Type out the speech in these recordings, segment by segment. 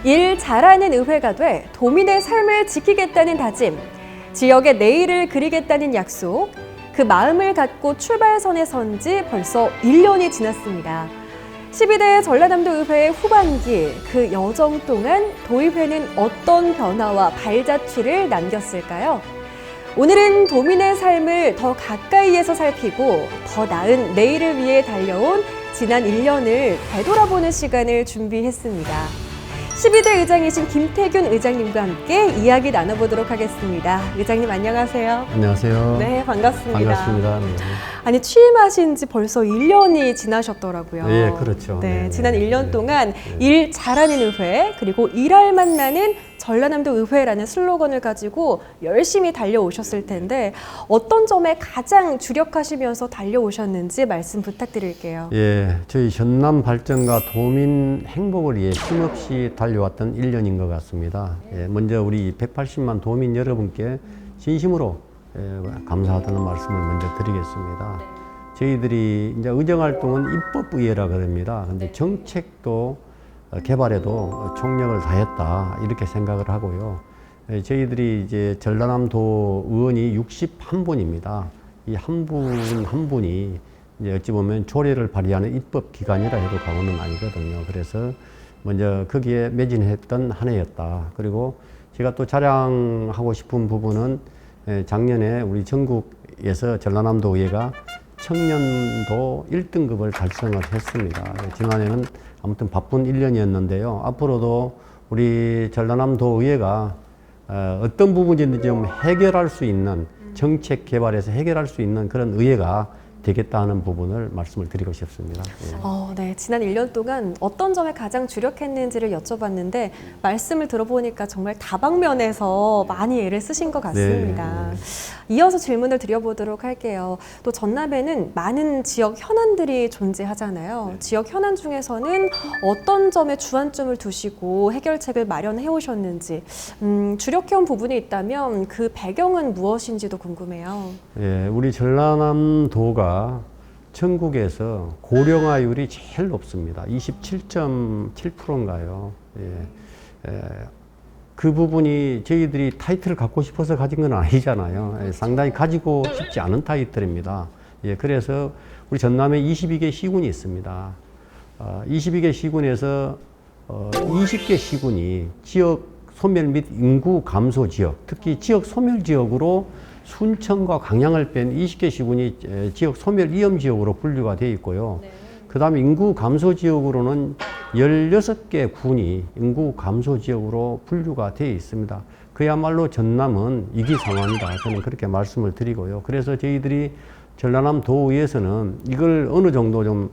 일 잘하는 의회가 돼 도민의 삶을 지키겠다는 다짐, 지역의 내일을 그리겠다는 약속, 그 마음을 갖고 출발선에 선 지 벌써 1년이 지났습니다. 12대 전라남도 의회의 후반기, 그 여정 동안 도의회는 어떤 변화와 발자취를 남겼을까요? 오늘은 도민의 삶을 더 가까이에서 살피고 더 나은 내일을 위해 달려온 지난 1년을 되돌아보는 시간을 준비했습니다. 12대 의장이신 김태균 의장님과 함께 이야기 나눠보도록 하겠습니다. 의장님 안녕하세요. 안녕하세요. 네, 반갑습니다. 반갑습니다. 네. 아니, 취임하신 지 벌써 1년이 지나셨더라고요. 네, 그렇죠. 네, 네, 지난 네, 1년 네, 동안 네. 일 잘하는 의회, 그리고 일할 만나는 전라남도 의회라는 슬로건을 가지고 열심히 달려오셨을 텐데 어떤 점에 가장 주력하시면서 달려오셨는지 말씀 부탁드릴게요. 예, 저희 전남 발전과 도민 행복을 위해 힘없이 달려왔던 1년인 것 같습니다. 예, 먼저 우리 180만 도민 여러분께 진심으로 감사하다는 말씀을 먼저 드리겠습니다. 저희들이 이제 의정활동은 입법의회라 그럽니다. 근데 정책도 개발에도 총력을 다했다 이렇게 생각을 하고요. 저희들이 이제 전라남도 의원이 61분입니다. 이 한 분 한 분이 이제 어찌 보면 조례를 발의하는 입법 기관이라 해도 과언은 아니거든요. 그래서 먼저 거기에 매진했던 한 해였다. 그리고 제가 또 자랑하고 싶은 부분은 작년에 우리 전국에서 전라남도 의회가 청년도 1등급을 달성을 했습니다. 지난해는 아무튼 바쁜 1년이었는데요. 앞으로도 우리 전라남도 의회가 어떤 부분인지 좀 해결할 수 있는 정책 개발에서 해결할 수 있는 그런 의회가 되겠다 하는 부분을 말씀을 드리고 싶습니다. 예. 네. 지난 1년 동안 어떤 점에 가장 주력했는지를 여쭤봤는데 말씀을 들어보니까 정말 다방면에서 많이 애를 쓰신 것 같습니다. 네. 이어서 질문을 드려보도록 할게요. 또 전남에는 많은 지역 현안들이 존재하잖아요. 지역 현안 중에서는 어떤 점에 주안점을 두시고 해결책을 마련해 오셨는지 주력해온 부분이 있다면 그 배경은 무엇인지도 궁금해요. 예, 우리 전라남도가 전국에서 고령화율이 제일 높습니다. 27.7%인가요? 그 부분이 저희들이 타이틀을 갖고 싶어서 가진 건 아니잖아요. 상당히 가지고 싶지 않은 타이틀입니다. 그래서 우리 전남에 22개 시군이 있습니다. 22개 시군에서 20개 시군이 지역 소멸 및 인구 감소 지역, 특히 지역 소멸 지역으로 순천과 광양을 뺀 20개 시군이 지역 소멸 위험 지역으로 분류가 되어 있고요. 그 다음에 인구 감소 지역으로는 16개 군이 인구 감소 지역으로 분류가 되어 있습니다. 그야말로 전남은 위기 상황이다. 저는 그렇게 말씀을 드리고요. 그래서 저희들이 전라남 도의회에서는 이걸 어느 정도 좀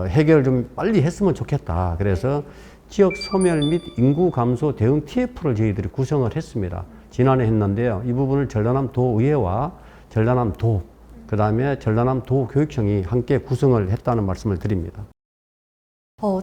해결 좀 빨리 했으면 좋겠다. 그래서 지역 소멸 및 인구 감소 대응 TF를 저희들이 구성을 했습니다. 지난해 했는데요. 이 부분을 전라남도의회와 전라남도, 그 다음에 전라남도교육청이 함께 구성을 했다는 말씀을 드립니다.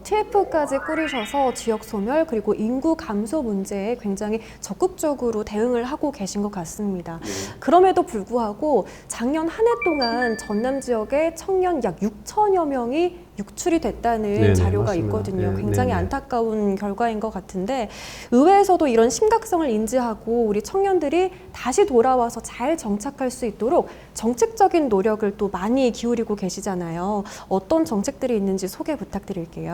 TF까지 꾸리셔서 지역 소멸 그리고 인구 감소 문제에 굉장히 적극적으로 대응을 하고 계신 것 같습니다. 그럼에도 불구하고 작년 한 해 동안 전남 지역에 청년 약 6천여 명이 유출이 됐다는 네네, 자료가 맞습니다. 있거든요. 네, 굉장히 네네. 안타까운 결과인 것 같은데 의회에서도 이런 심각성을 인지하고 우리 청년들이 다시 돌아와서 잘 정착할 수 있도록 정책적인 노력을 또 많이 기울이고 계시잖아요. 어떤 정책들이 있는지 소개 부탁드릴게요.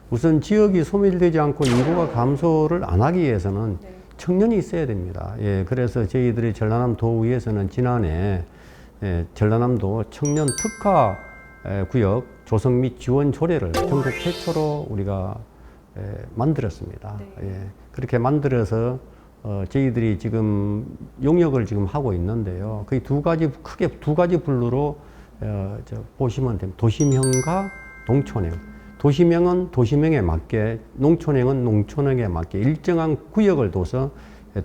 우선 지역이 소멸되지 않고 인구가 감소를 안 하기 위해서는 청년이 있어야 됩니다. 그래서 저희들이 전라남도의회에서는 지난해 전라남도 청년 특화 구역 조성 및 지원 조례를 전국 최초로 우리가 만들었습니다. 그렇게 만들어서 저희들이 지금 용역을 지금 하고 있는데요. 거의 크게 두 가지 분류로 보시면 됩니다. 도심형과 농촌형. 도심형은 도심형에 맞게, 농촌형은 농촌형에 맞게 일정한 구역을 둬서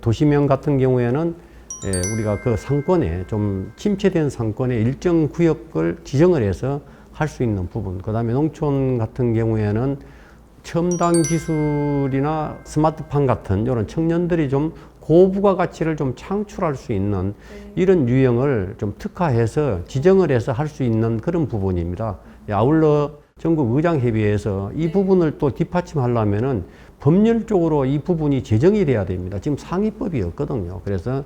도심형 같은 경우에는 우리가 그 상권에 좀 침체된 상권에 일정 구역을 지정을 해서 할 수 있는 부분. 그 다음에 농촌 같은 경우에는 첨단 기술이나 스마트팜 같은 이런 청년들이 좀 고부가 가치를 좀 창출할 수 있는 이런 유형을 좀 특화해서 지정을 해서 할 수 있는 그런 부분입니다. 아울러 전국 의장협의회에서 이 부분을 또 뒷받침하려면은 법률적으로 이 부분이 제정이 돼야 됩니다. 지금 상위법이 없거든요. 그래서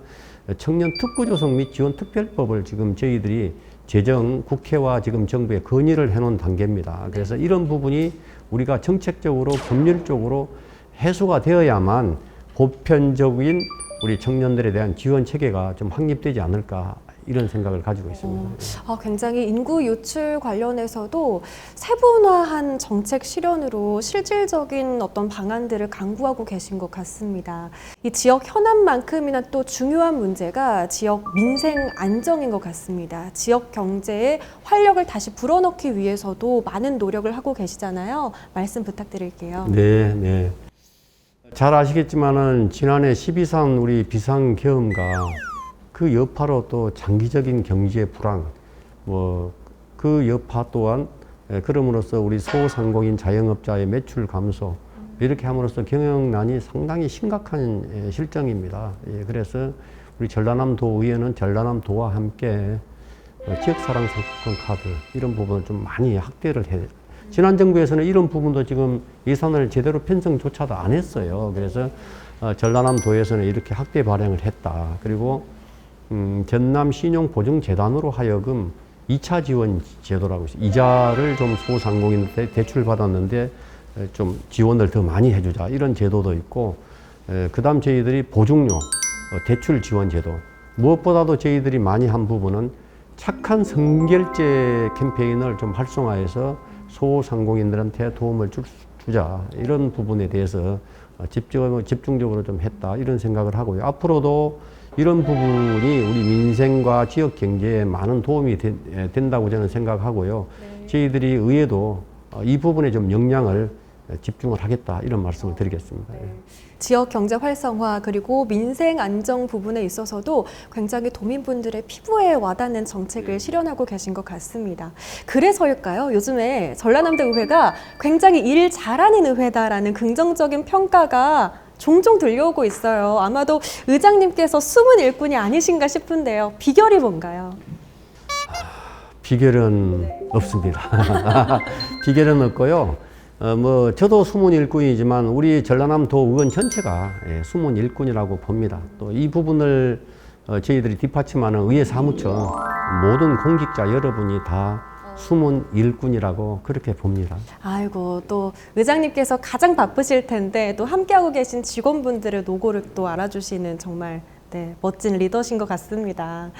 청년 특구 조성 및 지원 특별법을 지금 저희들이 제정 국회와 지금 정부에 건의를 해놓은 단계입니다. 그래서 이런 부분이 우리가 정책적으로 법률적으로 해소가 되어야만 보편적인 우리 청년들에 대한 지원 체계가 좀 확립되지 않을까 이런 생각을 가지고 있습니다. 굉장히 인구 유출 관련해서도 세분화한 정책 실현으로 실질적인 어떤 방안들을 강구하고 계신 것 같습니다. 이 지역 현안만큼이나 또 중요한 문제가 지역 민생 안정인 것 같습니다. 지역 경제에 활력을 다시 불어넣기 위해서도 많은 노력을 하고 계시잖아요. 말씀 부탁드릴게요. 네, 네. 잘 아시겠지만은 지난해 12.3 우리 비상계엄과 그 여파로 또 장기적인 경제 불황, 그 여파 또한 그럼으로써 우리 소상공인 자영업자의 매출 감소 이렇게 함으로써 경영난이 상당히 심각한 실정입니다. 그래서 우리 전라남도의회는 전라남도와 함께 지역사랑 상품권 카드 이런 부분을 좀 많이 확대를 해요. 지난 정부에서는 이런 부분도 지금 예산을 제대로 편성조차도 안 했어요. 그래서 전라남도에서는 이렇게 확대 발행을 했다. 그리고 전남신용보증재단으로 하여금 2차 지원 제도라고 있어요. 이자를 좀 소상공인한테 대출 받았는데 좀 지원을 더 많이 해주자 이런 제도도 있고, 그다음 저희들이 보증료 대출 지원 제도, 무엇보다도 저희들이 많이 한 부분은 착한 성결제 캠페인을 좀 활성화해서 소상공인들한테 도움을 주자 이런 부분에 대해서 집중적으로 좀 했다 이런 생각을 하고요. 앞으로도 이런 부분이 우리 민생과 지역 경제에 많은 도움이 된다고 저는 생각하고요. 네. 저희들이 의회도 이 부분에 좀 역량을 집중을 하겠다 이런 말씀을 드리겠습니다. 네. 지역 경제 활성화 그리고 민생 안정 부분에 있어서도 굉장히 도민분들의 피부에 와닿는 정책을 실현하고 계신 것 같습니다. 그래서일까요? 요즘에 전라남도 의회가 굉장히 일 잘하는 의회다라는 긍정적인 평가가 종종 들려오고 있어요. 아마도 의장님께서 숨은 일꾼이 아니신가 싶은데요. 비결이 뭔가요? 비결은 없습니다. 비결은 없고요. 저도 숨은 일꾼이지만 우리 전라남도 의원 전체가 숨은 일꾼이라고 봅니다. 또 이 부분을 저희들이 뒷받침하는 의회 사무처 모든 공직자 여러분이 다 숨은 일꾼이라고 그렇게 봅니다. 아이고, 또 의장님께서 가장 바쁘실 텐데 또 함께하고 계신 직원분들의 노고를 또 알아주시는 정말 멋진 리더신 것 같습니다.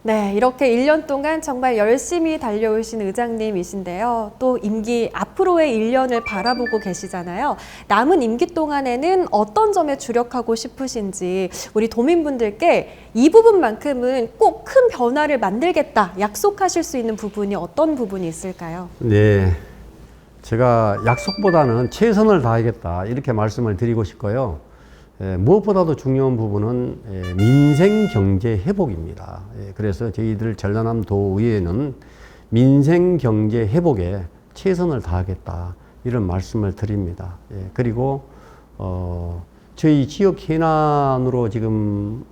네, 이렇게 1년 동안 정말 열심히 달려오신 의장님이신데요. 또 임기 앞으로의 1년을 바라보고 계시잖아요. 남은 임기 동안에는 어떤 점에 주력하고 싶으신지 우리 도민분들께 이 부분만큼은 꼭 큰 변화를 만들겠다 약속하실 수 있는 부분이 어떤 부분이 있을까요? 네, 제가 약속보다는 최선을 다하겠다 이렇게 말씀을 드리고 싶고요. 무엇보다도 중요한 부분은 민생 경제 회복입니다. 그래서 저희들 전라남도 의회는 민생 경제 회복에 최선을 다하겠다 이런 말씀을 드립니다. 그리고 저희 지역 현안으로 지금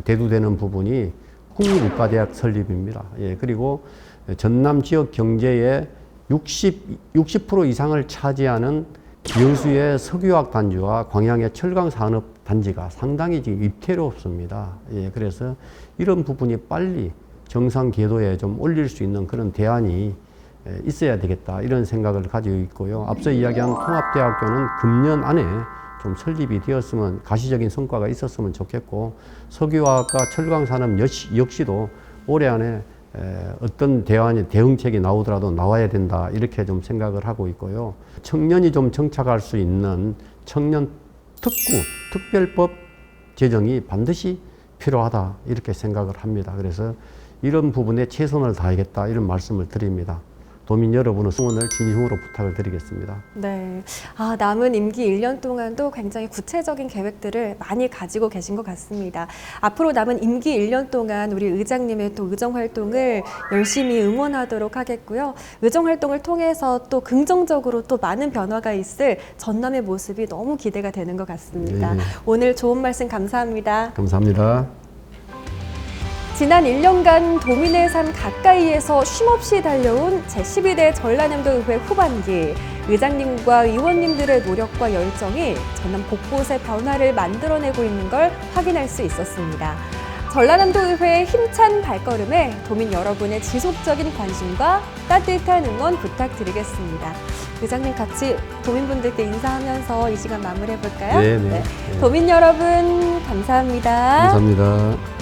대두되는 부분이 국립국가대학 설립입니다. 그리고 전남 지역 경제의 60% 이상을 차지하는 여수의 석유화학 단지와 광양의 철강 산업 단지가 상당히 지금 위태롭습니다. 그래서 이런 부분이 빨리 정상 궤도에 좀 올릴 수 있는 그런 대안이 있어야 되겠다 이런 생각을 가지고 있고요. 앞서 이야기한 통합대학교는 금년 안에 좀 설립이 되었으면 가시적인 성과가 있었으면 좋겠고, 석유화학과 철강 산업 역시도 올해 안에 어떤 대응책이 나오더라도 나와야 된다 이렇게 좀 생각을 하고 있고요. 청년이 좀 정착할 수 있는 청년 특별법 제정이 반드시 필요하다 이렇게 생각을 합니다. 그래서 이런 부분에 최선을 다하겠다 이런 말씀을 드립니다. 도민 여러분의 응원을 진심으로 부탁을 드리겠습니다. 네, 남은 임기 1년 동안도 굉장히 구체적인 계획들을 많이 가지고 계신 것 같습니다. 앞으로 남은 임기 1년 동안 우리 의장님의 또 의정 활동을 열심히 응원하도록 하겠고요. 의정 활동을 통해서 또 긍정적으로 또 많은 변화가 있을 전남의 모습이 너무 기대가 되는 것 같습니다. 네. 오늘 좋은 말씀 감사합니다. 감사합니다. 지난 1년간 도민의 삶 가까이에서 쉼없이 달려온 제12대 전라남도 의회 후반기. 의장님과 의원님들의 노력과 열정이 전남 곳곳에 변화를 만들어내고 있는 걸 확인할 수 있었습니다. 전라남도의회의 힘찬 발걸음에 도민 여러분의 지속적인 관심과 따뜻한 응원 부탁드리겠습니다. 의장님 같이 도민분들께 인사하면서 이 시간 마무리해볼까요? 네. 도민 여러분 감사합니다. 감사합니다.